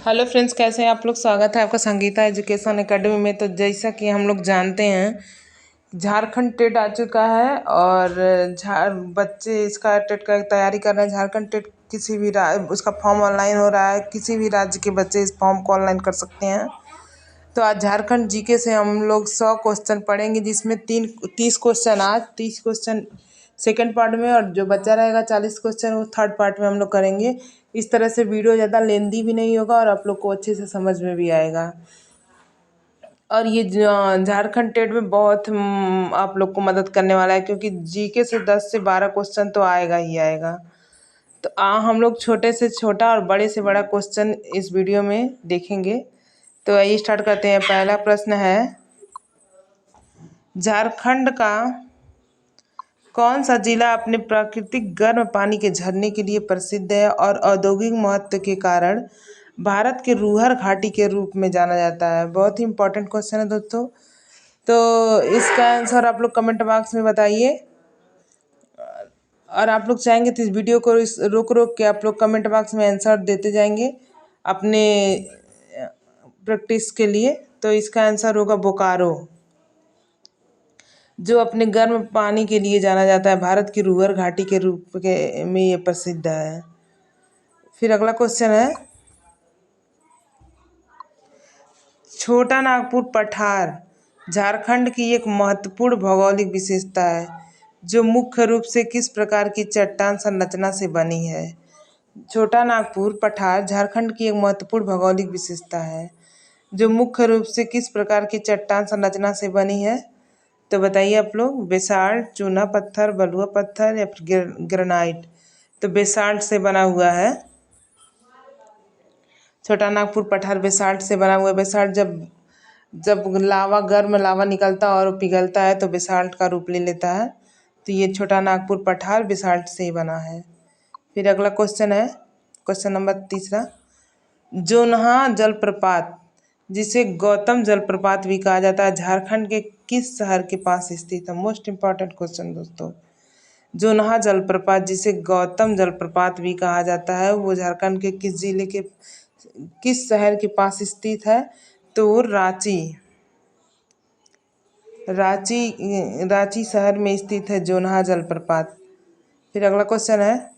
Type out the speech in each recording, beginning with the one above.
Hello friends, कैसे हैं आप लोग। स्वागत है आपका संगीता एजुकेशन एकेडमी में। तो जैसा कि हम लोग जानते हैं, झारखंड टेट आ चुका है और बच्चे इसका टेट का तैयारी कर रहे हैं। झारखंड टेट किसी भी उसका फॉर्म ऑनलाइन हो रहा है। किसी भी राज्य के बच्चे इस फॉर्म को ऑनलाइन कर सकते हैं। तो आज झारखंड जीके से हम लोग 100 क्वेश्चन पढ़ेंगे, जिसमें 30 क्वेश्चन आज, 30 क्वेश्चन सेकंड पार्ट में, और जो बच्चा रहेगा 40 क्वेश्चन वो थर्ड पार्ट में हम लोग करेंगे। इस तरह से वीडियो ज़्यादा लेंदी भी नहीं होगा और आप लोग को अच्छे से समझ में भी आएगा। और ये झारखंड टेट में बहुत आप लोग को मदद करने वाला है, क्योंकि जीके से 10 से 12 क्वेश्चन तो आएगा ही आएगा। तो हम लोग छोटे से छोटा और बड़े से बड़ा क्वेश्चन इस वीडियो में देखेंगे। तो आइए स्टार्ट करते हैं। पहला प्रश्न है, झारखंड का कौन सा जिला अपने प्राकृतिक गर्म पानी के झरने के लिए प्रसिद्ध है और औद्योगिक महत्व के कारण भारत के रूहर घाटी के रूप में जाना जाता है। बहुत ही इंपॉर्टेंट क्वेश्चन है दोस्तों। तो इसका आंसर आप लोग कमेंट बॉक्स में बताइए। और आप लोग चाहेंगे तो इस वीडियो को रोक रोक के आप लोग कमेंट बॉक्स में आंसर देते जाएंगे अपने प्रैक्टिस के लिए। तो इसका आंसर होगा बोकारो, जो अपने गर्म पानी के लिए जाना जाता है। भारत की रूहर घाटी के रूप में ये प्रसिद्ध है। फिर अगला क्वेश्चन है, छोटा नागपुर पठार झारखंड की एक महत्वपूर्ण भौगोलिक विशेषता है, जो मुख्य रूप से किस प्रकार की चट्टान संरचना से बनी है। छोटा नागपुर पठार झारखंड की एक महत्वपूर्ण भौगोलिक विशेषता है, जो मुख्य रूप से किस प्रकार की चट्टान संरचना से बनी है। तो बताइए आप लोग, बेसाल्ट, चूना पत्थर, बलुआ पत्थर या फिर ग्रेनाइट। तो बेसाल्ट से बना हुआ है। छोटा नागपुर पठार बेसाल्ट से बना हुआ है। बेसाल्ट जब जब गर्म लावा निकलता है और पिघलता है तो बेसाल्ट का रूप ले लेता है। तो ये छोटा नागपुर पठार बेसाल्ट से ही बना है। फिर अगला क्वेश्चन है, क्वेश्चन नंबर तीसरा, जोन्हा जलप्रपात, जिसे गौतम जलप्रपात भी कहा जाता है, झारखंड के किस शहर के पास स्थित है। मोस्ट इंपॉर्टेंट क्वेश्चन दोस्तों। जोन्हा जलप्रपात, जिसे गौतम जलप्रपात भी कहा जाता है, वो झारखंड के किस शहर के पास स्थित है। तो रांची शहर में स्थित है जोन्हा जलप्रपात। फिर अगला क्वेश्चन है,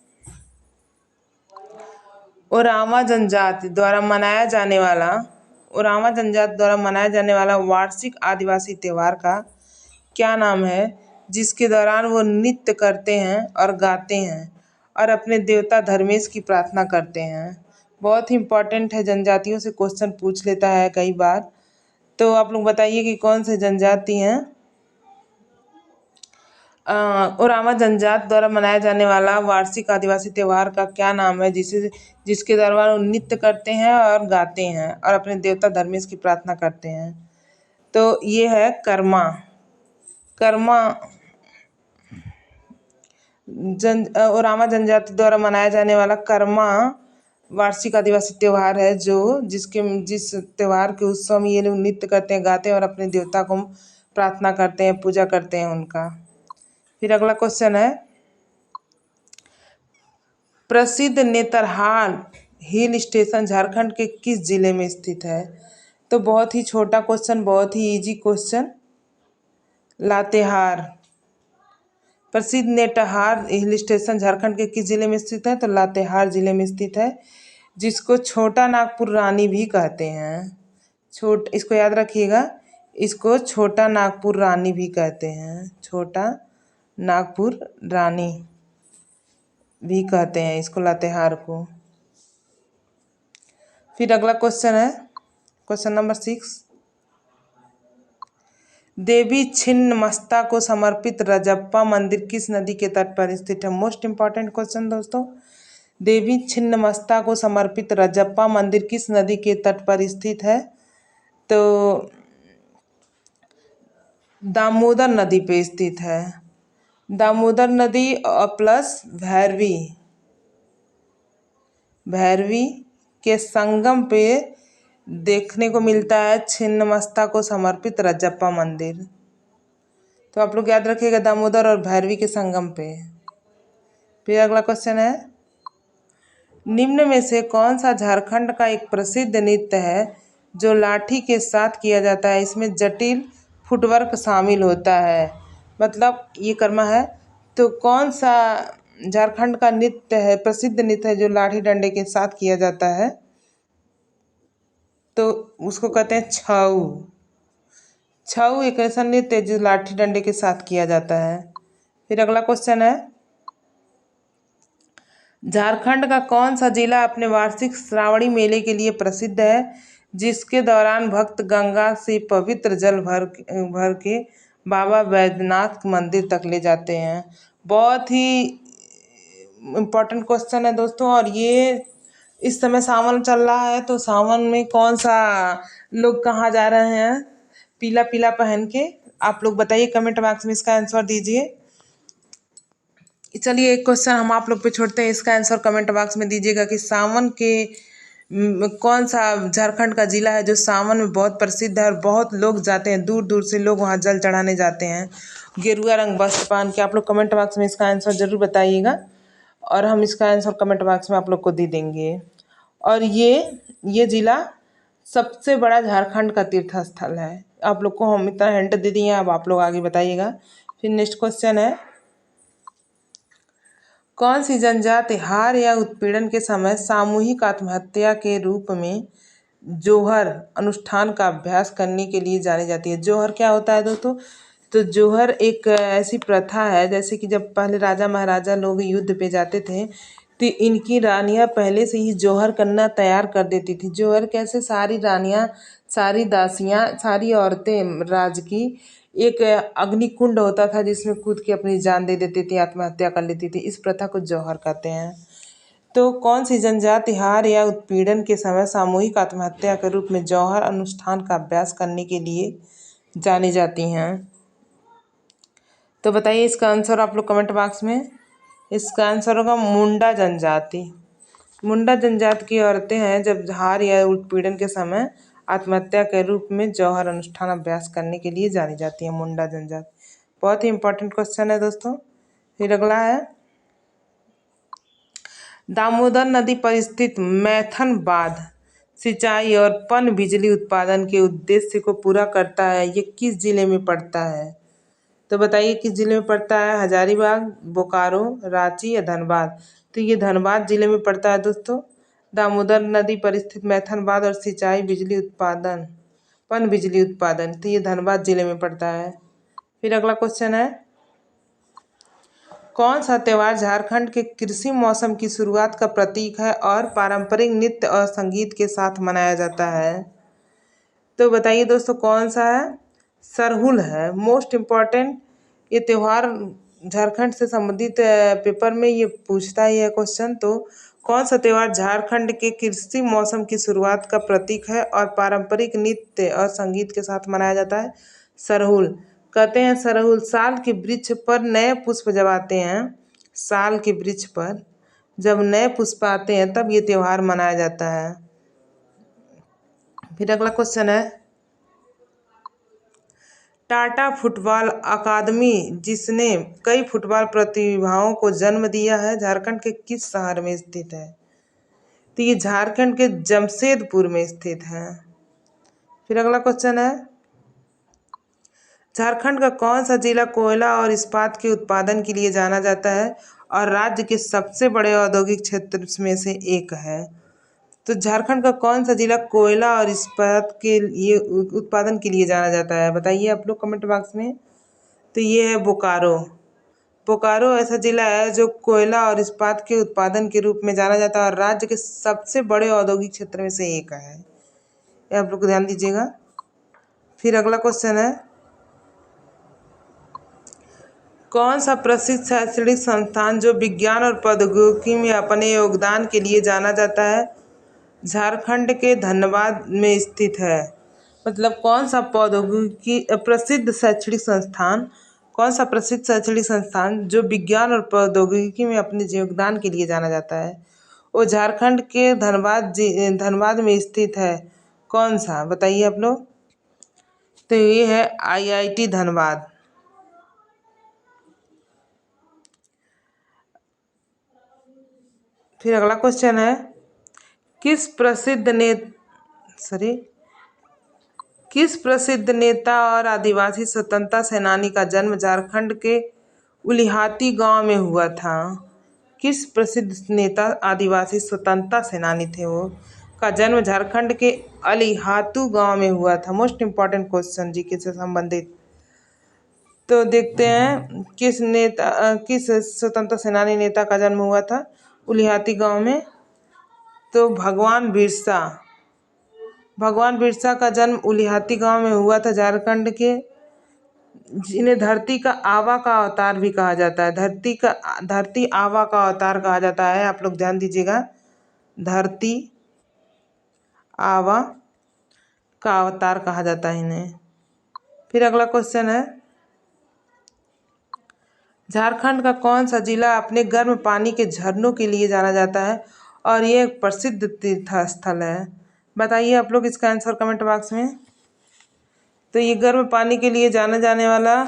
ओरांवा जनजाति द्वारा मनाया जाने वाला वार्षिक आदिवासी त्योहार का क्या नाम है, जिसके दौरान वो नृत्य करते हैं और गाते हैं और अपने देवता धर्मेश की प्रार्थना करते हैं। बहुत ही इम्पोर्टेंट है, जनजातियों से क्वेश्चन पूछ लेता है कई बार। तो आप लोग बताइए कि कौन से जनजाति हैं। ओरांवा जनजाति द्वारा मनाया जाने वाला वार्षिक आदिवासी त्योहार का क्या नाम है, जिसके दौरान वो नृत्य करते हैं और गाते हैं और अपने देवता धर्मेश की प्रार्थना करते हैं। तो ये है कर्मा। ओरांवा जनजाति द्वारा मनाया जाने वाला कर्मा वार्षिक आदिवासी त्योहार है, जिस त्योहार के उत्सव में ये लोग नृत्य करते हैं, गाते हैं और अपने देवता को प्रार्थना करते हैं, पूजा करते हैं उनका। फिर अगला क्वेश्चन है, प्रसिद्ध नेतरहाल हिल स्टेशन झारखंड के किस जिले में स्थित है। तो बहुत ही छोटा क्वेश्चन, बहुत ही इजी क्वेश्चन। लातेहार। प्रसिद्ध नेतरहाल हिल स्टेशन झारखंड के किस जिले में स्थित है। तो लातेहार जिले में स्थित है, जिसको छोटा नागपुर रानी भी कहते हैं। इसको याद रखिएगा, इसको छोटा नागपुर रानी भी कहते हैं। छोटा नागपुर रानी भी कहते हैं इसको, लातेहार को। फिर अगला क्वेश्चन है, क्वेश्चन नंबर 6, देवी छिन्नमस्ता को समर्पित रजप्पा मंदिर किस नदी के तट पर स्थित है। मोस्ट इंपॉर्टेंट क्वेश्चन दोस्तों। देवी छिन्नमस्ता को समर्पित रजप्पा मंदिर किस नदी के तट पर स्थित है। तो दामोदर नदी पे स्थित है। दामोदर नदी प्लस भैरवी के संगम पे देखने को मिलता है छिन्नमस्ता को समर्पित रजप्पा मंदिर। तो आप लोग याद रखिएगा, दामोदर और भैरवी के संगम पे। फिर अगला क्वेश्चन है, निम्न में से कौन सा झारखंड का एक प्रसिद्ध नृत्य है जो लाठी के साथ किया जाता है? इसमें जटिल फुटवर्क शामिल होता है, मतलब ये कर्मा है। तो कौन सा झारखंड का नृत्य है, प्रसिद्ध नृत्य है जो लाठी डंडे के साथ किया जाता है? तो उसको कहते हैं छऊ। छऊ एक ऐसा नृत्य है जो लाठी डंडे के साथ किया जाता है। फिर अगला क्वेश्चन है, झारखंड का कौन सा जिला अपने वार्षिक श्रावणी मेले के लिए प्रसिद्ध है, जिसके दौरान भक्त गंगा से पवित्र जल भर के बाबा बैद्यनाथ मंदिर तक ले जाते हैं? बहुत ही इम्पोर्टेंट क्वेश्चन है दोस्तों। और ये इस समय सावन चल रहा है, तो सावन में कौन सा लोग कहाँ जा रहे हैं पीला पीला पहन के? आप लोग बताइए, कमेंट बॉक्स में इसका आंसर दीजिए। चलिए एक क्वेश्चन हम आप लोग पे छोड़ते हैं, इसका आंसर कमेंट बॉक्स में दीजिएगा कि सावन के कौन सा झारखंड का जिला है जो सावन में बहुत प्रसिद्ध है और बहुत लोग जाते हैं, दूर दूर से लोग वहाँ जल चढ़ाने जाते हैं गेरुआ रंग वस्त्र पहन के? आप लोग कमेंट बॉक्स में इसका आंसर जरूर बताइएगा और हम इसका आंसर कमेंट बॉक्स में आप लोग को दे देंगे। और ये जिला सबसे बड़ा झारखंड का तीर्थ स्थल है। आप लोग को हम इतना हिंट दे दिए, अब आप लोग आगे बताइएगा। फिर नेक्स्ट क्वेश्चन है, कौन सी जनजाति हार या उत्पीड़न के समय सामूहिक आत्महत्या के रूप में जोहर अनुष्ठान का अभ्यास करने के लिए जानी जाती है? जोहर क्या होता है दोस्तों? तो जोहर एक ऐसी प्रथा है, जैसे कि जब पहले राजा महाराजा लोग युद्ध पे जाते थे तो इनकी रानियां पहले से ही जोहर करना तैयार कर देती थी। जोहर कैसे? सारी रानियां, सारी दासियां, सारी औरतें राज की एक अग्निकुंड होता था जिसमें कूद के अपनी जान दे देती थी, आत्महत्या कर लेती थी। इस प्रथा को जौहर कहते हैं। तो कौन सी जनजाति हार या उत्पीड़न के समय सामूहिक आत्महत्या के रूप में जौहर अनुष्ठान का अभ्यास करने के लिए जानी जाती हैं? तो बताइए इसका आंसर आप लोग कमेंट बॉक्स में। इसका आंसर होगा मुंडा जनजाति। मुंडा जनजाति की औरतें हैं जब हार या उत्पीड़न के समय आत्महत्या के रूप में जौहर अनुष्ठान अभ्यास करने के लिए जानी जाती है, मुंडा जनजाति। बहुत ही इंपॉर्टेंट क्वेश्चन है दोस्तों। फिर अगला है, दामोदर नदी पर स्थित मैथन बांध सिंचाई और पन बिजली उत्पादन के उद्देश्य को पूरा करता है। ये किस जिले में पड़ता है? तो बताइए किस जिले में पड़ता है? हजारीबाग, बोकारो, रांची या धनबाद? तो ये धनबाद जिले में पड़ता है दोस्तों। दामोदर नदी पर स्थित मैथन बांध और सिंचाई बिजली उत्पादन, पन बिजली उत्पादन, तो ये धनबाद जिले में पड़ता है। फिर अगला क्वेश्चन है, कौन सा त्यौहार झारखंड के कृषि मौसम की शुरुआत का प्रतीक है और पारंपरिक नृत्य और संगीत के साथ मनाया जाता है? तो बताइए दोस्तों कौन सा है? सरहुल है, मोस्ट इम्पॉर्टेंट। ये त्यौहार झारखंड से संबंधित पेपर में ये पूछता ही है क्वेश्चन। तो कौन सा त्यौहार झारखंड के कृषि मौसम की शुरुआत का प्रतीक है और पारंपरिक नृत्य और संगीत के साथ मनाया जाता है? सरहुल। कहते हैं सरहुल साल के वृक्ष पर नए पुष्प जब आते हैं, साल के वृक्ष पर जब नए पुष्प आते हैं तब ये त्यौहार मनाया जाता है। फिर अगला क्वेश्चन है, टाटा फुटबॉल अकादमी जिसने कई फुटबॉल प्रतिभाओं को जन्म दिया है, झारखंड के किस शहर में स्थित है? तो ये झारखंड के जमशेदपुर में स्थित है। फिर अगला क्वेश्चन है, झारखंड का कौन सा जिला कोयला और इस्पात के उत्पादन के लिए जाना जाता है और राज्य के सबसे बड़े औद्योगिक क्षेत्र में से एक है? तो झारखंड का कौन सा जिला कोयला और इस्पात के लिए उत्पादन के लिए जाना जाता है? बताइए आप लोग कमेंट बॉक्स में। तो ये है बोकारो। बोकारो ऐसा जिला है जो कोयला और इस्पात के उत्पादन के रूप में जाना जाता है और राज्य के सबसे बड़े औद्योगिक क्षेत्र में से एक है। ये आप लोग ध्यान दीजिएगा। फिर अगला क्वेश्चन है, कौन सा प्रसिद्ध शैक्षणिक संस्थान जो विज्ञान और प्रौद्योगिकी में अपने योगदान के लिए जाना जाता है, झारखंड के धनबाद में स्थित है? मतलब कौन सा प्रौद्योगिकी प्रसिद्ध शैक्षणिक संस्थान, कौन सा प्रसिद्ध शैक्षणिक संस्थान जो विज्ञान और प्रौद्योगिकी में अपने योगदान के लिए जाना जाता है, वो झारखंड के धनबाद में स्थित है? कौन सा बताइए आप लोग। तो ये है IIT धनबाद। फिर अगला क्वेश्चन है, किस प्रसिद्ध नेता और आदिवासी स्वतंत्रता सेनानी का जन्म झारखंड के उलिहाती गांव में हुआ था? किस प्रसिद्ध नेता आदिवासी स्वतंत्रता सेनानी थे वो, का जन्म झारखंड के अलीहातू गांव में हुआ था? मोस्ट इम्पॉर्टेंट क्वेश्चन जीके से संबंधित। तो देखते हैं किस स्वतंत्रता सेनानी नेता का जन्म हुआ था उलिहाती गांव में। तो भगवान बिरसा का जन्म उलिहाती गांव में हुआ था झारखंड के, जिन्हें धरती का आवा का अवतार भी कहा जाता है। धरती आवा का अवतार कहा जाता है, आप लोग ध्यान दीजिएगा, धरती आवा का अवतार कहा जाता है इन्हें। फिर अगला क्वेश्चन है, झारखंड का कौन सा जिला अपने गर्म पानी के झरनों के लिए जाना जाता है और ये एक प्रसिद्ध तीर्थ स्थल है? बताइए आप लोग इसका आंसर कमेंट बॉक्स में। तो ये गर्म पानी के लिए जाने जाने वाला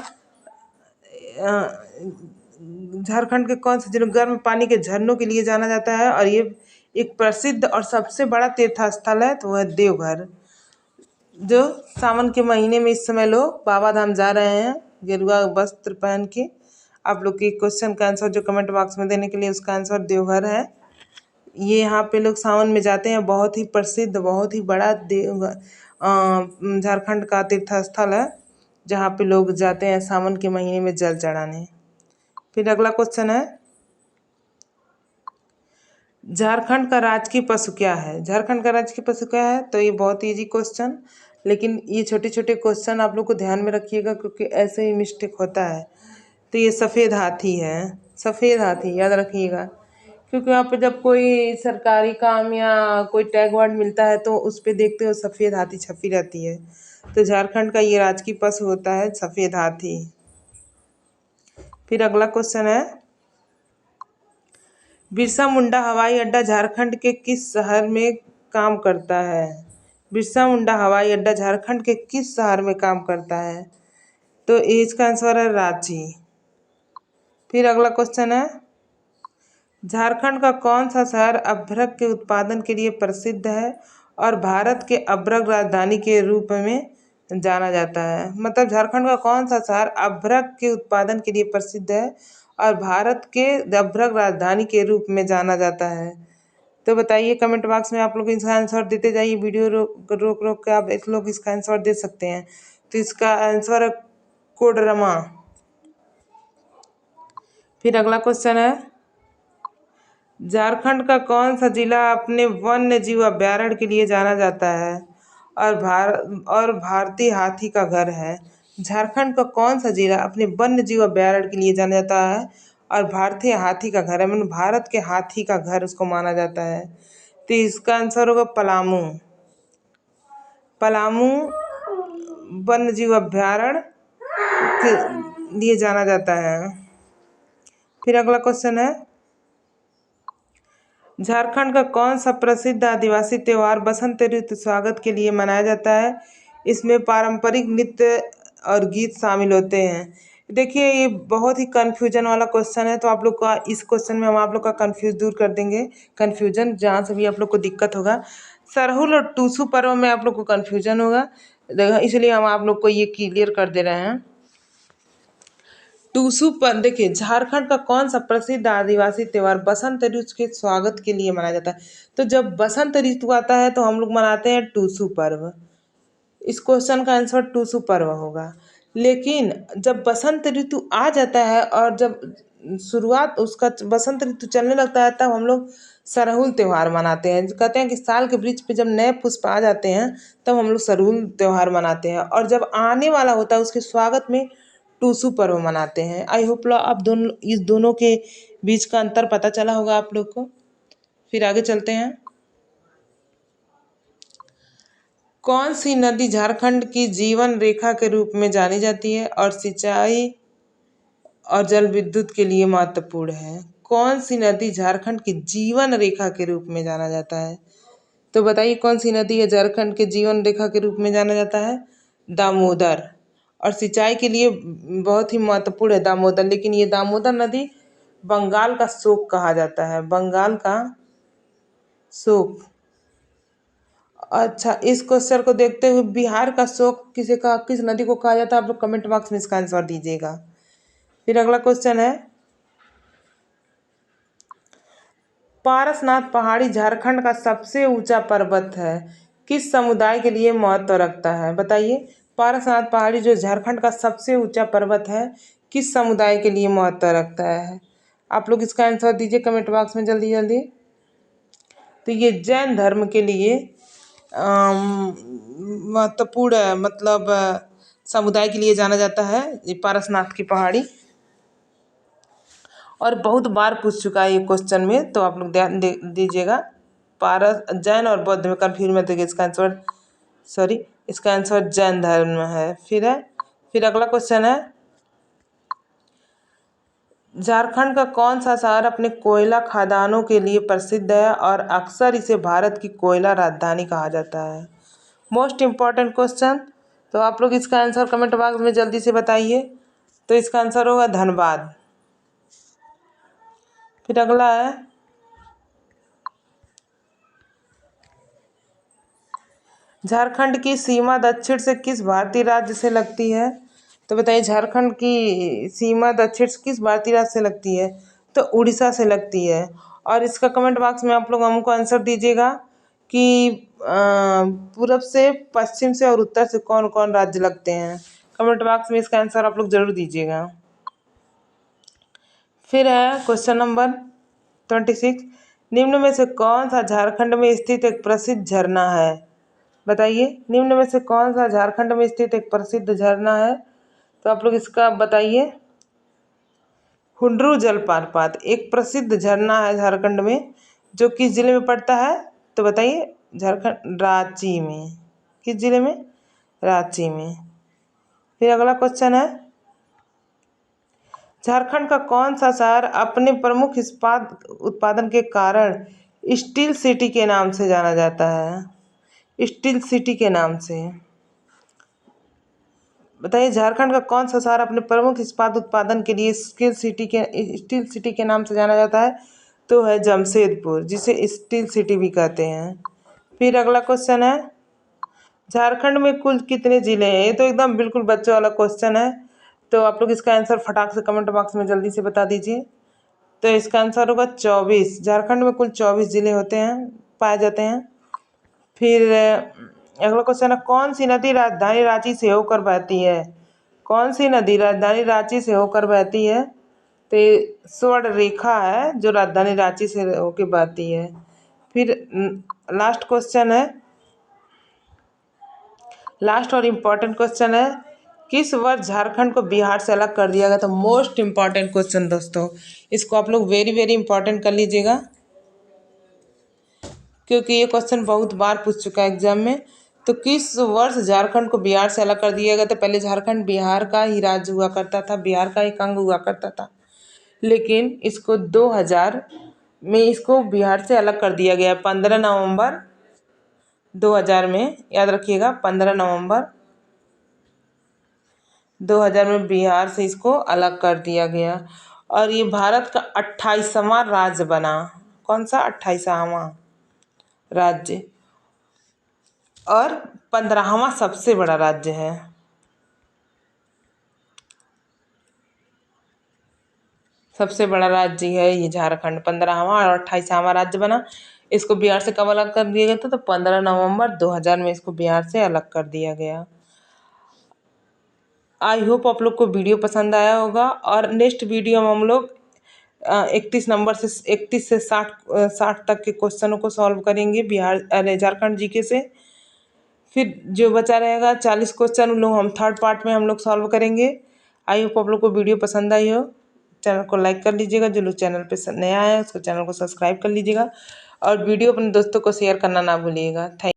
झारखंड के कौन से जिले गर्म पानी के झरनों के लिए जाना जाता है और ये एक प्रसिद्ध और सबसे बड़ा तीर्थ स्थल है, तो वह देवघर, जो सावन के महीने में इस समय लोग बाबा धाम जा रहे हैं गेरुआ वस्त्र पहन के। आप लोग के क्वेश्चन का आंसर जो कमेंट बॉक्स में देने के लिए, उसका आंसर देवघर है। ये यहाँ पे लोग सावन में जाते हैं, बहुत ही प्रसिद्ध, बहुत ही बड़ा झारखंड का तीर्थ स्थल है, जहाँ पे लोग जाते हैं सावन के महीने में जल चढ़ाने। फिर अगला क्वेश्चन है, झारखंड का राजकीय पशु क्या है? झारखंड का राजकीय पशु क्या है? तो ये बहुत इजी क्वेश्चन, लेकिन ये छोटे छोटे क्वेश्चन आप लोग को ध्यान में रखिएगा, क्योंकि ऐसे ही मिस्टेक होता है। तो ये सफ़ेद हाथी है, सफ़ेद हाथी याद रखिएगा, क्योंकि वहाँ पे जब कोई सरकारी काम या कोई टैग वर्ड मिलता है तो उस पर देखते हो सफ़ेद हाथी छपी रहती है। तो झारखंड का ये राजकीय पशु होता है सफ़ेद हाथी। फिर अगला क्वेश्चन है, बिरसा मुंडा हवाई अड्डा झारखंड के किस शहर में काम करता है? बिरसा मुंडा हवाई अड्डा झारखंड के किस शहर में काम करता है? तो इसका आंसर है रांची। फिर अगला क्वेश्चन है, झारखंड का कौन सा शहर अभ्रक के उत्पादन के लिए प्रसिद्ध है और भारत के अभ्रक राजधानी के रूप में जाना जाता है? मतलब झारखंड का कौन सा शहर अभ्रक के उत्पादन के लिए प्रसिद्ध है और भारत के अभ्रक राजधानी के रूप में जाना जाता है? तो बताइए कमेंट बॉक्स में, आप लोग इसका आंसर देते जाइए, वीडियो रोक रोक के आप एक लोग इसका आंसर दे सकते हैं। तो इसका आंसर है कोडरमा। फिर अगला क्वेश्चन है, झारखंड का कौन सा जिला अपने वन्य जीव अभयारण्य के लिए जाना जाता है और भारतीय हाथी का घर है? झारखंड का कौन सा जिला अपने वन्य जीव अभयारण्य के लिए जाना जाता है और भारतीय हाथी का घर है, मतलब भारत के हाथी का घर उसको माना जाता है? तो इसका आंसर होगा पलामू। पलामू वन्य जीव अभयारण्य के लिए जाना जाता है। फिर अगला क्वेश्चन है, झारखंड का कौन सा प्रसिद्ध आदिवासी त्योहार बसंत ऋतु स्वागत के लिए मनाया जाता है? इसमें पारंपरिक नृत्य और गीत शामिल होते हैं। देखिए ये बहुत ही कन्फ्यूजन वाला क्वेश्चन है, तो आप लोग का इस क्वेश्चन में हम आप लोग का कन्फ्यूज दूर कर देंगे, कन्फ्यूजन जहाँ से भी आप लोग को दिक्कत होगा। सरहुल और टूसू पर्व में आप लोग को कन्फ्यूजन होगा, इसलिए हम आप लोग को ये क्लियर कर दे रहे हैं। टूसू पर देखिए, झारखंड का कौन सा प्रसिद्ध आदिवासी त्योहार बसंत ऋतु के स्वागत के लिए मनाया जाता है? तो जब बसंत ऋतु आता है तो हम लोग मनाते हैं टूसू पर्व। इस क्वेश्चन का आंसर टूसू पर्व होगा। लेकिन जब बसंत ऋतु आ जाता है और जब शुरुआत उसका बसंत ऋतु चलने लगता है, तब हम लोग सरहुल त्यौहार मनाते हैं। कहते हैं कि साल के वृक्ष पे जब नए पुष्प आ जाते हैं तब हम लोग सरहुल त्यौहार मनाते हैं, और जब आने वाला होता है उसके स्वागत में टूसू पर्व मनाते हैं। आई होप आप इस दोनों के बीच का अंतर पता चला होगा आप लोग को। फिर आगे चलते हैं, कौन सी नदी झारखंड की जीवन रेखा के रूप में जानी जाती है और सिंचाई और जल विद्युत के लिए महत्वपूर्ण है? कौन सी नदी झारखंड की जीवन रेखा के रूप में जाना जाता है? तो बताइए कौन सी नदी है झारखंड के जीवन रेखा के रूप में जाना जाता है? दामोदर। और सिंचाई के लिए बहुत ही महत्वपूर्ण है दामोदर, लेकिन ये दामोदर नदी बंगाल का शोक कहा जाता है, बंगाल का शोक। अच्छा, इस क्वेश्चन को देखते हुए बिहार का शोक किस नदी को कहा जाता है? आप लोग कमेंट बॉक्स में इसका आंसर दीजिएगा। फिर अगला क्वेश्चन है, पारसनाथ पहाड़ी झारखंड का सबसे ऊंचा पर्वत है, किस समुदाय के लिए महत्व रखता है? बताइए, पारसनाथ पहाड़ी जो झारखंड का सबसे ऊंचा पर्वत है, किस समुदाय के लिए महत्व रखता है? आप लोग इसका आंसर दीजिए कमेंट बॉक्स में जल्दी जल्दी। तो ये जैन धर्म के लिए महत्वपूर्ण मतलब समुदाय के लिए जाना जाता है ये पारसनाथ की पहाड़ी, और बहुत बार पूछ चुका है ये क्वेश्चन में, तो आप लोग ध्यान दीजिएगा। पारस जैन और बौद्ध में कन्फ्यूज मत होइए, इसका आंसर जैन धर्म है। फिर अगला क्वेश्चन है, झारखंड का कौन सा शहर अपने कोयला खदानों के लिए प्रसिद्ध है और अक्सर इसे भारत की कोयला राजधानी कहा जाता है? मोस्ट इम्पॉर्टेंट क्वेश्चन, तो आप लोग इसका आंसर कमेंट बॉक्स में जल्दी से बताइए। तो इसका आंसर होगा धनबाद। फिर अगला है, झारखंड की सीमा दक्षिण से किस भारतीय राज्य से लगती है? तो बताइए, झारखंड की सीमा दक्षिण से किस भारतीय राज्य से लगती है? तो उड़ीसा से लगती है। और इसका कमेंट बॉक्स में आप लोग हमको आंसर दीजिएगा कि पूरब से, पश्चिम से और उत्तर से कौन कौन राज्य लगते हैं। कमेंट बॉक्स में इसका आंसर आप लोग जरूर दीजिएगा। फिर है क्वेश्चन नंबर 26, निम्न में से कौन सा झारखंड में स्थित एक प्रसिद्ध झरना है? बताइए, निम्न में से कौन सा झारखंड में स्थित एक प्रसिद्ध झरना है? तो आप लोग इसका बताइए। हुंड्रू जलप्रपात एक प्रसिद्ध झरना है झारखंड में, जो किस जिले में पड़ता है? तो बताइए, झारखंड रांची में। किस जिले में? रांची में। फिर अगला क्वेश्चन है, झारखंड का कौन सा शहर अपने प्रमुख इस्पात उत्पादन के कारण स्टील सिटी के नाम से जाना जाता है? स्टील सिटी के नाम से। बताइए, झारखंड का कौन सा शहर अपने प्रमुख इस्पात उत्पादन के लिए स्टील सिटी के नाम से जाना जाता है? तो है जमशेदपुर, जिसे स्टील सिटी भी कहते हैं। फिर अगला क्वेश्चन है, झारखंड में कुल कितने जिले हैं? ये तो एकदम बिल्कुल बच्चों वाला क्वेश्चन है, तो आप लोग इसका आंसर फटाक से कमेंट बॉक्स में जल्दी से बता दीजिए। तो इसका आंसर होगा 24। झारखंड में कुल 24 जिले होते हैं, पाए जाते हैं। फिर अगला क्वेश्चन है, कौन सी नदी राजधानी रांची से होकर बहती है? कौन सी नदी राजधानी रांची से होकर बहती है? तो ये स्वर्ण रेखा है जो राजधानी रांची से होकर बहती है। फिर लास्ट क्वेश्चन है, लास्ट और इम्पॉर्टेंट क्वेश्चन है, किस वर्ष झारखंड को बिहार से अलग कर दिया गया था? मोस्ट इम्पॉर्टेंट क्वेश्चन दोस्तों, इसको आप लोग वेरी वेरी इंपॉर्टेंट कर लीजिएगा, क्योंकि ये क्वेश्चन बहुत बार पूछ चुका है एग्जाम में। तो किस वर्ष झारखंड को बिहार से अलग कर दिया गया था? पहले झारखंड बिहार का ही राज्य हुआ करता था, बिहार का एक अंग हुआ करता था, लेकिन इसको 2000 में इसको बिहार से अलग कर दिया गया। 15 नवंबर 2000 में, याद रखिएगा, 15 नवंबर 2000 में बिहार से इसको अलग कर दिया गया। और ये भारत का 28वां राज्य बना। कौन सा? 28वां राज्य, और 15वां सबसे बड़ा राज्य है। सबसे बड़ा राज्य है ये झारखंड, 15वां और 28वां राज्य बना। इसको बिहार से कब अलग कर दिया गया था? तो 15 नवंबर 2000 में इसको बिहार से अलग कर दिया गया। आई होप आप लोग को वीडियो पसंद आया होगा, और नेक्स्ट वीडियो में हम लोग 31 से 60 तक के क्वेश्चनों को सॉल्व करेंगे झारखंड जीके से। फिर जो बचा रहेगा 40 क्वेश्चन, उन लोग हम थर्ड पार्ट में हम लोग सॉल्व करेंगे। आई होप आप लोग को वीडियो पसंद आई हो। चैनल को लाइक कर लीजिएगा, जो लोग चैनल पे नया है उसको चैनल को सब्सक्राइब कर लीजिएगा, और वीडियो अपने दोस्तों को शेयर करना ना भूलिएगा। थैंक